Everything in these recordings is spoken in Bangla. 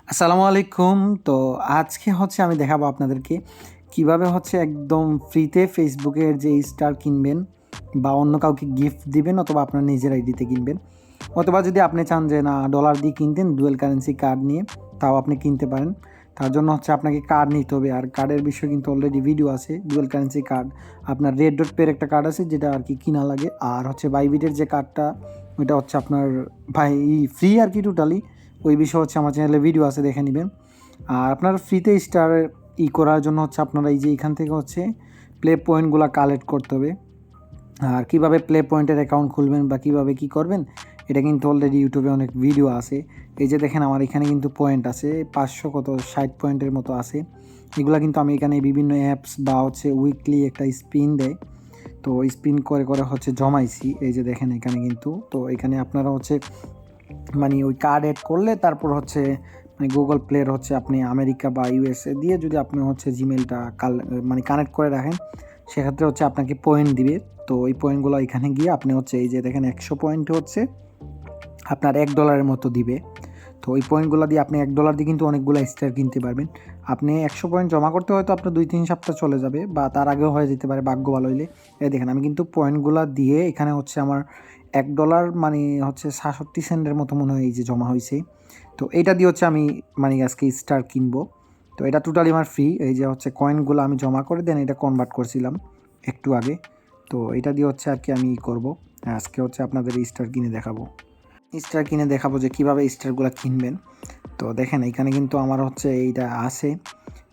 আসসালামু আলাইকুম। তো আজকে আমি দেখাবো আপনাদেরকে কিভাবে একদম ফ্রিতে ফেসবুকের যে স্টার কিনবেন বা অন্য কাউকে গিফট দিবেন অথবা আপনার নিজের আইডিতে কিনবেন। অথবা যদি আপনি চান যে না ডলার দিয়ে কিনতেন ডুয়েল কারেন্সি কার্ড নিয়ে তাও আপনি কিনতে পারেন। তার জন্য আপনাকে কার্ড নিতে হবে। আর কার্ডের বিষয়ে কিন্তু অলরেডি ভিডিও আছে। ডুয়েল কারেন্সি কার্ড আপনার রেড ডট পের একটা কার্ড আছে যেটা কিনা লাগে। আর বাইবিটের যে কার্ডটা ওইটা আপনার ফ্রি টোটালি। ওই বিষয়ে আমার চ্যানেলে ভিডিও আছে, দেখে নেবেন। আর আপনার ফ্রিতে স্টার করার জন্য আপনারা এই যে এখান থেকে প্লে পয়েন্টগুলো কালেক্ট করতে হবে। আর কীভাবে প্লে পয়েন্টের অ্যাকাউন্ট খুলবেন বা কীভাবে কী করবেন এটা কিন্তু অলরেডি ইউটিউবে অনেক ভিডিও আছে। এই যে দেখেন আমার এখানে কিন্তু পয়েন্ট আছে 560 পয়েন্টের মতো আছে। এগুলো কিন্তু আমি এখানে বিভিন্ন অ্যাপস বা উইকলি একটা স্পিন দেয়, তো স্পিন করে করে জমাইছি। এই যে দেখেন এখানে কিন্তু, তো এখানে আপনারা ওই কার্ড অ্যাড করলে তারপর গুগল প্লের আপনি আমেরিকা বা ইউএসএ দিয়ে যদি আপনি জিমেলটা কানেক্ট করে রাখেন, সেক্ষেত্রে আপনাকে পয়েন্ট দিবে। তো ওই পয়েন্টগুলো এখানে গিয়ে আপনি এই যে দেখেন 100 পয়েন্ট আপনার $1 মতো দিবে। তো ওই পয়েন্টগুলো দিয়ে আপনি $1 দিয়ে কিন্তু অনেকগুলো স্টার কিনতে পারবেন। আপনি 100 পয়েন্ট জমা করতে হয়তো আপনার 2-3 সপ্তাহ চলে যাবে বা তার আগেও হয়ে যেতে পারে ভাগ্য ভালো হইলে। এই দেখেন আমি কিন্তু পয়েন্টগুলো দিয়ে এখানে আমার $1 66 সেন্টের মতো মনে হয় এই যে জমা হয়েছে। তো এইটা দিয়ে আমি আজকে স্টার কিনবো। তো এটা টোটালি আমার ফ্রি। এই যে কয়েনগুলো আমি জমা করে দেন এটা কনভার্ট করছিলাম একটু আগে। তো এটা দিয়ে আমি করবো আজকে আপনাদের স্টার কিনে দেখাবো। স্টার কিনে দেখাবো যে কীভাবে স্টারগুলো কিনবেন। তো দেখেন এখানে কিন্তু আমার এইটা আছে।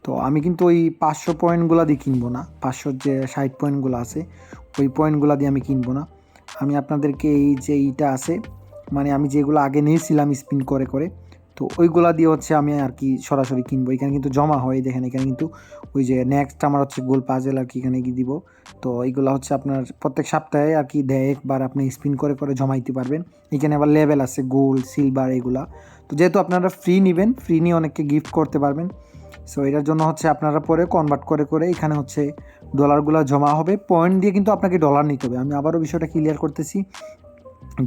তো আমি কিন্তু ওই 500 পয়েন্টগুলো দিয়ে কিনবো না, 500 যে 60 পয়েন্টগুলো আছে ওই পয়েন্টগুলো দিয়ে আমি কিনবো না। আমি আপনাদেরকে এই যে এইটা আছে আমি যেগুলো আগে নিয়েছিলাম স্পিন করে করে, তো ওইগুলা দিয়ে আমি সরাসরি কিনবো। এখানে কিন্তু জমা হয়, দেখেন এখানে কিন্তু ওই যে নেক্সট আমার গোল পাজেল এখানে দিব। তো এইগুলো আপনার প্রত্যেক সপ্তাহে দেয় একবার, আপনি স্পিন করে করে জমাইতে পারবেন। এখানে আবার লেভেল আছে গোল্ড সিলভার এগুলা। তো যেহেতু আপনারা ফ্রি নেবেন, ফ্রি নিয়ে অনেককে গিফট করতে পারবেন। সো এটার জন্য আপনারা পরে কনভার্ট করে করে এখানে ডলারগুলো জমা হবে। পয়েন্ট দিয়ে কিন্তু আপনাকে ডলার নিতে হবে। আমি আবারও বিষয়টা ক্লিয়ার করতেছি।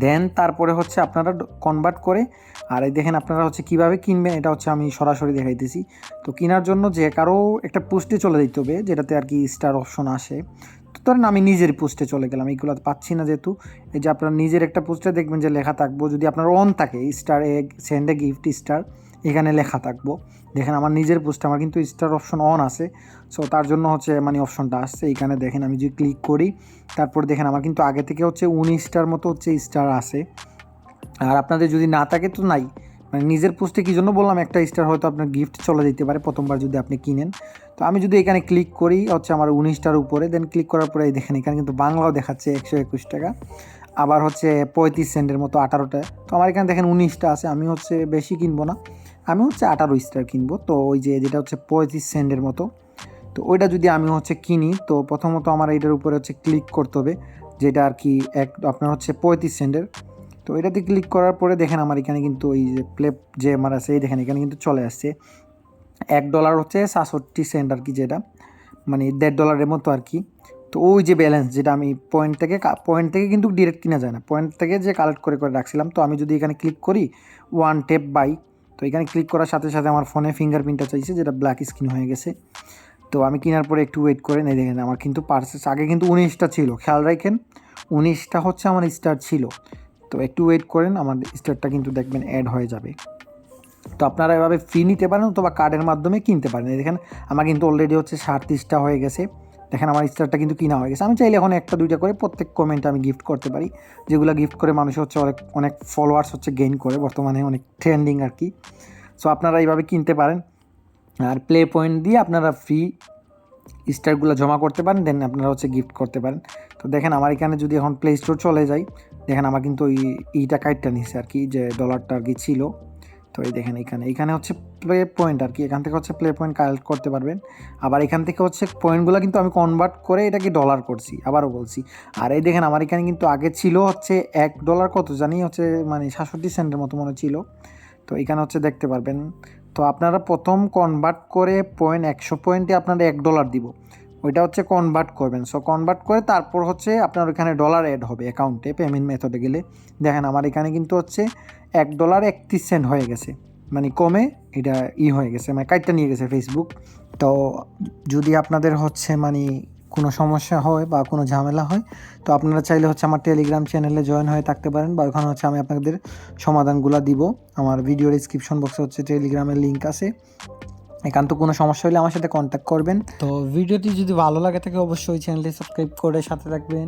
দেন তারপরে আপনারা কনভার্ট করে, আর এই দেখেন আপনারা কীভাবে কিনবেন এটা আমি সরাসরি দেখাইতেছি। তো কেনার জন্য যে কারো একটা পোস্টে চলে যেতে হবে যেটাতে স্টার অপশন আসে। তো ধরেন আমি নিজের পোস্টে চলে গেলাম, এইগুলো পাচ্ছি না যেহেতু। এই যে আপনার নিজের একটা পোস্টে দেখবেন যে লেখা থাকবো, যদি আপনার অন থাকে star egg send a gift star এখানে লেখা থাকবো। দেখেন আমার নিজের পোস্টে আমার কিন্তু স্টার অপশন অন আছে। সো তার জন্য অপশনটা আসছে এইখানে। দেখেন আমি যদি ক্লিক করি তারপর দেখেন আমার কিন্তু আগে থেকে 19টার মতো স্টার আছে। আর আপনাদের যদি না থাকে তো নাই, নিজের পোস্টে কী জন্য বললাম, একটা স্টার হয়তো আপনার গিফট চলে যেতে পারে প্রথমবার যদি আপনি কিনেন। তো আমি যদি এখানে ক্লিক করি আমার 19টার উপরে, দেন ক্লিক করার পরে দেখেন এখানে কিন্তু বাংলাও দেখাচ্ছে 121 টাকা, আবার 35 সেন্টের মতো 18টা। তো আমার এখানে দেখেন 19টা আছে। আমি বেশি কিনবো না, আমি 18 স্টার কিনবো। তো ওই যে যেটা 35 সেন্টের মতো, তো ওইটা যদি আমি কিনি, তো প্রথমত আমার এইটার উপরে ক্লিক করতে হবে, যেটা আপনার 35 সেন্টের। তো এটাতে ক্লিক করার পরে দেখেন আমার এখানে কিন্তু ওই যে প্লে যে আমার আছে, এই দেখেন এখানে কিন্তু চলে আসছে $1 66 সেন্ট যেটা $1.5 মতো তো ওই যে ব্যালেন্স যেটা আমি পয়েন্ট থেকে কিন্তু ডিরেক্ট কিনা যায় না, পয়েন্ট থেকে যে কালেক্ট করে করে রাখছিলাম। তো আমি যদি এখানে ক্লিক করি ওয়ান টেপ বাই, তো এখানে ক্লিক করার সাথে সাথে আমার ফোনে ফিঙ্গারপ্রিন্টটা চাইছে যেটা ব্ল্যাক স্ক্রিন হয়ে গেছে। তো আমি কেনার পরে একটু ওয়েট করে নেই, দেখেন আমার কিন্তু পার্সেস আগে কিন্তু 19টা ছিল, খেয়াল রাখেন 19টা আমার স্টার ছিল। তো একটু ওয়েট করেন, আমার স্টারটা কিন্তু দেখবেন অ্যাড হয়ে যাবে। তো আপনারা এভাবে ফ্রি নিতে পারেন অথবা কার্ডের মাধ্যমে কিনতে পারেন। দেখেন আমার কিন্তু অলরেডি 37টা হয়ে গেছে। দেখেন আমার স্টারটা কিন্তু কিনা হয়ে গেছে। আমি চাইলে এখন একটা দুইটা করে প্রত্যেক কমেন্টে আমি গিফট করতে পারি, যেগুলো গিফট করে মানুষ অনেক অনেক ফলোয়ার্স গেইন করে, বর্তমানে অনেক ট্রেন্ডিং সো আপনারা এইভাবে কিনতে পারেন। আর প্লে পয়েন্ট দিয়ে আপনারা ফ্রি স্টারগুলো জমা করতে পারেন, দেন আপনারা গিফট করতে পারেন। তো দেখেন আমার এখানে যদি এখন প্লে স্টোর চলে যাই, দেখেন আমার কিন্তু এইটা কাইটটা নিচ্ছে যে ডলারটা ছিল। তো এই দেখেন এখানে প্লে পয়েন্ট এখান থেকে প্লে পয়েন্ট কালেক্ট করতে পারবেন। আবার এখান থেকে পয়েন্টগুলো কিন্তু আমি কনভার্ট করে এটাকে ডলার করছি, আবারও বলছি। আর এই দেখেন আমার এখানে কিন্তু আগে ছিল $1 কত জানি 67 সেন্টের মতো মনে ছিল। তো এখানে দেখতে পারবেন। তো আপনারা প্রথম কনভার্ট করে 100 পয়েন্টে আপনারা $1 দিব, ওইটা কনভার্ট করবেন। সো কনভার্ট করে তারপর আপনার ওখানে ডলার অ্যাড হবে অ্যাকাউন্টে, পেমেন্ট মেথডে গেলে। দেখেন আমার এখানে কিন্তু $1.31 হয়ে গেছে, মানে কমে এটা হয়ে গেছে, মানে কাইটটা নিয়ে গেছে ফেসবুক। তো যদি আপনাদের হচ্ছে মানে কোনো সমস্যা হয় বা কোনো ঝামেলা হয়, তো আপনারা চাইলে হচ্ছে আমার টেলিগ্রাম চ্যানেলে জয়েন হয়ে থাকতে পারেন, বা ওখানে হচ্ছে আমি আপনাদের সমাধানগুলো দিব। আমার ভিডিও ডিসক্রিপশন বক্সে হচ্ছে টেলিগ্রামের লিঙ্ক আছে, একান্ত কোনো সমস্যা হলে আমার সাথে কন্ট্যাক্ট করবেন। তো ভিডিওটি যদি ভালো লাগে থাকে অবশ্যই চ্যানেলটি সাবস্ক্রাইব করে সাথে থাকবেন।